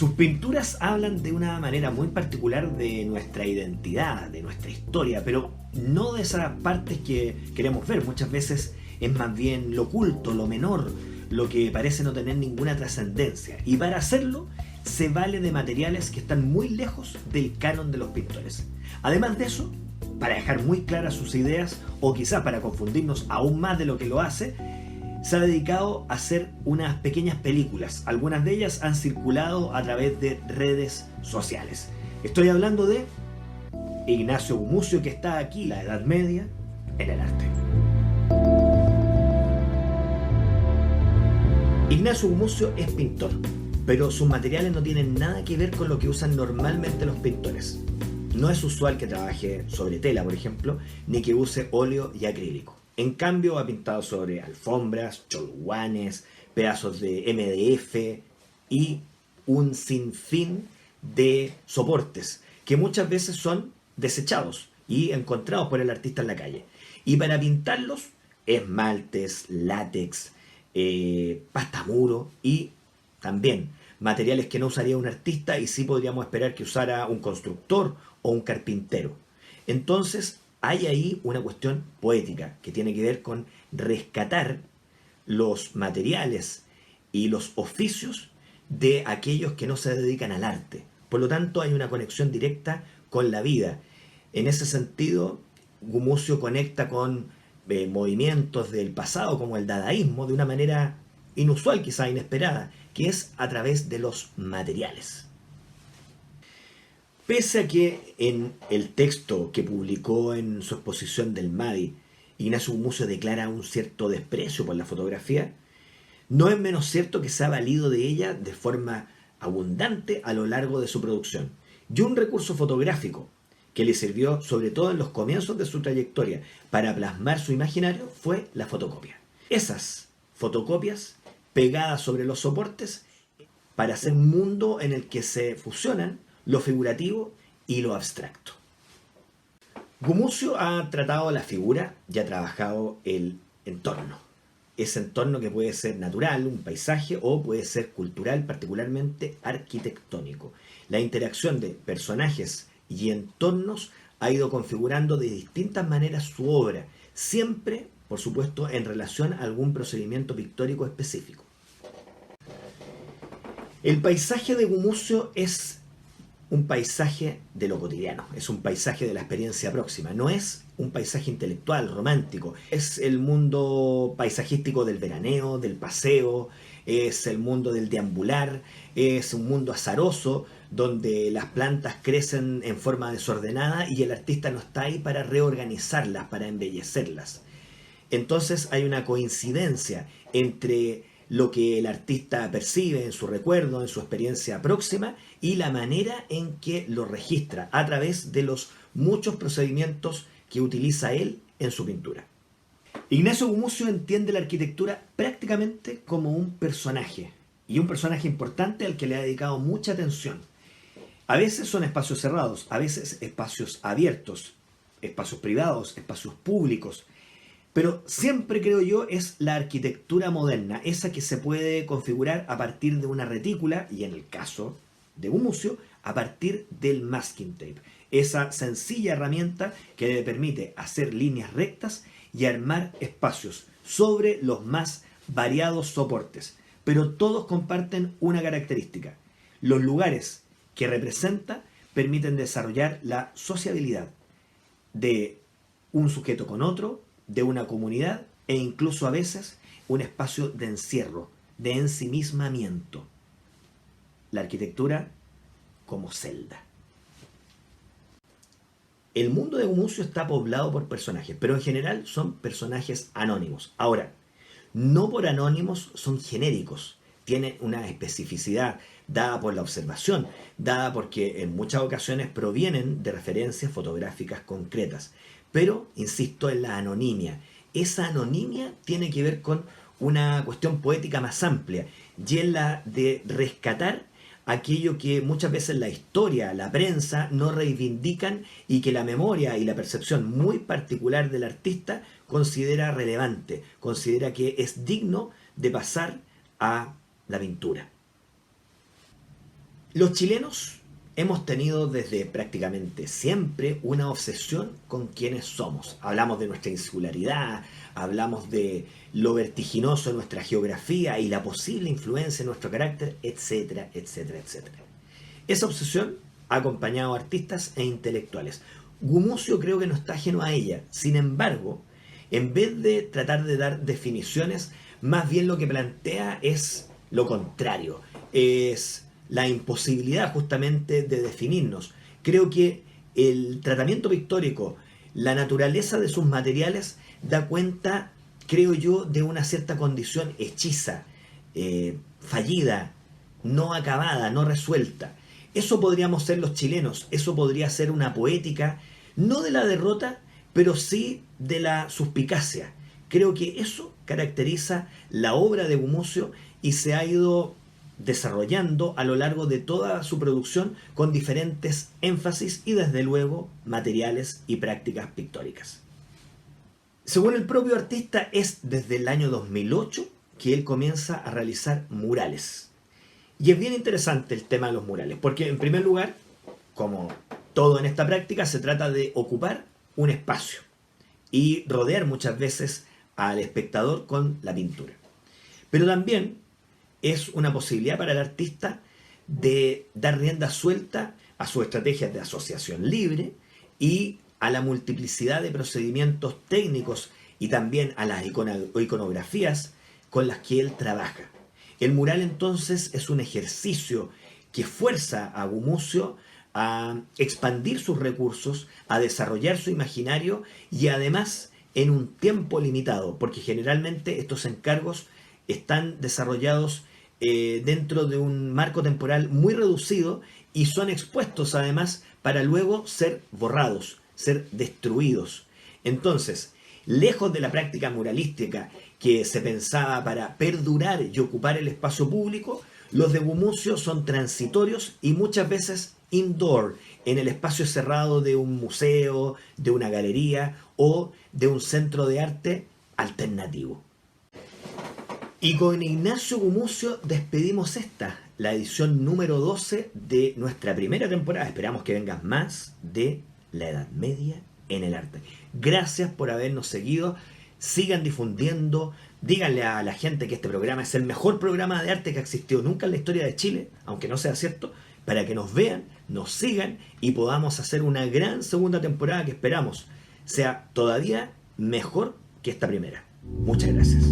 Sus pinturas hablan de una manera muy particular de nuestra identidad, de nuestra historia, pero no de esas partes que queremos ver. Muchas veces es más bien lo oculto, lo menor, lo que parece no tener ninguna trascendencia. Y para hacerlo se vale de materiales que están muy lejos del canon de los pintores. Además de eso, para dejar muy claras sus ideas, o quizás para confundirnos aún más de lo que lo hace, se ha dedicado a hacer unas pequeñas películas. Algunas de ellas han circulado a través de redes sociales. Estoy hablando de Ignacio Gumucio, que está aquí, la Edad Media, en el arte. Ignacio Gumucio es pintor, pero sus materiales no tienen nada que ver con lo que usan normalmente los pintores. No es usual que trabaje sobre tela, por ejemplo, ni que use óleo y acrílico. En cambio, ha pintado sobre alfombras, cholguanes, pedazos de MDF y un sinfín de soportes que muchas veces son desechados y encontrados por el artista en la calle. Y para pintarlos, esmaltes, látex, pasta muro y también materiales que no usaría un artista y sí podríamos esperar que usara un constructor o un carpintero. Entonces hay ahí una cuestión poética que tiene que ver con rescatar los materiales y los oficios de aquellos que no se dedican al arte. Por lo tanto, hay una conexión directa con la vida. En ese sentido, Gumucio conecta con movimientos del pasado como el dadaísmo de una manera inusual, quizá inesperada, que es a través de los materiales. Pese a que en el texto que publicó en su exposición del MADI, Ignacio Gumucio declara un cierto desprecio por la fotografía, no es menos cierto que se ha valido de ella de forma abundante a lo largo de su producción. Y un recurso fotográfico que le sirvió sobre todo en los comienzos de su trayectoria para plasmar su imaginario fue la fotocopia. Esas fotocopias pegadas sobre los soportes para hacer un mundo en el que se fusionan lo figurativo y lo abstracto. Gumucio ha tratado la figura y ha trabajado el entorno. Ese entorno que puede ser natural, un paisaje, o puede ser cultural, particularmente arquitectónico. La interacción de personajes y entornos ha ido configurando de distintas maneras su obra, siempre, por supuesto, en relación a algún procedimiento pictórico específico. El paisaje de Gumucio es un paisaje de lo cotidiano, es un paisaje de la experiencia próxima, no es un paisaje intelectual, romántico, es el mundo paisajístico del veraneo, del paseo, es el mundo del deambular, es un mundo azaroso donde las plantas crecen en forma desordenada y el artista no está ahí para reorganizarlas, para embellecerlas. Entonces hay una coincidencia entre lo que el artista percibe en su recuerdo, en su experiencia próxima, y la manera en que lo registra a través de los muchos procedimientos que utiliza él en su pintura. Ignacio Gumucio entiende la arquitectura prácticamente como un personaje, y un personaje importante al que le ha dedicado mucha atención. A veces son espacios cerrados, a veces espacios abiertos, espacios privados, espacios públicos, pero siempre, creo yo, es la arquitectura moderna, esa que se puede configurar a partir de una retícula, y en el caso de Gumucio, a partir del masking tape. Esa sencilla herramienta que le permite hacer líneas rectas y armar espacios sobre los más variados soportes. Pero todos comparten una característica. Los lugares que representa permiten desarrollar la sociabilidad de un sujeto con otro, de una comunidad e incluso a veces un espacio de encierro, de ensimismamiento. La arquitectura como celda. El mundo de Gumucio está poblado por personajes, pero en general son personajes anónimos. Ahora, no por anónimos son genéricos, tienen una especificidad dada por la observación, dada porque en muchas ocasiones provienen de referencias fotográficas concretas. Pero, insisto, en la anonimia. Esa anonimia tiene que ver con una cuestión poética más amplia, y en la de rescatar aquello que muchas veces la historia, la prensa no reivindican y que la memoria y la percepción muy particular del artista considera relevante, considera que es digno de pasar a la pintura. Los chilenos hemos tenido desde prácticamente siempre una obsesión con quienes somos. Hablamos de nuestra insularidad, hablamos de lo vertiginoso de nuestra geografía y la posible influencia en nuestro carácter, etcétera, etcétera, etcétera. Esa obsesión ha acompañado a artistas e intelectuales. Gumucio creo que no está ajeno a ella. Sin embargo, en vez de tratar de dar definiciones, más bien lo que plantea es lo contrario. Es la imposibilidad justamente de definirnos. Creo que el tratamiento pictórico, la naturaleza de sus materiales, da cuenta, creo yo, de una cierta condición hechiza, fallida, no acabada, no resuelta. Eso podríamos ser los chilenos, eso podría ser una poética, no de la derrota, pero sí de la suspicacia. Creo que eso caracteriza la obra de Gumucio y se ha ido desarrollando a lo largo de toda su producción con diferentes énfasis y desde luego materiales y prácticas pictóricas. Según el propio artista, es desde el año 2008 que él comienza a realizar murales. Y es bien interesante el tema de los murales, porque en primer lugar, como todo en esta práctica, se trata de ocupar un espacio y rodear muchas veces al espectador con la pintura. Pero también es una posibilidad para el artista de dar rienda suelta a sus estrategias de asociación libre y a la multiplicidad de procedimientos técnicos y también a las iconografías con las que él trabaja. El mural entonces es un ejercicio que fuerza a Gumucio a expandir sus recursos, a desarrollar su imaginario y además en un tiempo limitado, porque generalmente estos encargos están desarrollados dentro de un marco temporal muy reducido y son expuestos además para luego ser borrados, ser destruidos. Entonces, lejos de la práctica muralística que se pensaba para perdurar y ocupar el espacio público, los de Gumucio son transitorios y muchas veces indoor, en el espacio cerrado de un museo, de una galería o de un centro de arte alternativo. Y con Ignacio Gumucio despedimos la edición número 12 de nuestra primera temporada. Esperamos que vengan más de la Edad Media en el arte. Gracias por habernos seguido. Sigan difundiendo. Díganle a la gente que este programa es el mejor programa de arte que ha existido nunca en la historia de Chile, aunque no sea cierto, para que nos vean, nos sigan y podamos hacer una gran segunda temporada que esperamos sea todavía mejor que esta primera. Muchas gracias.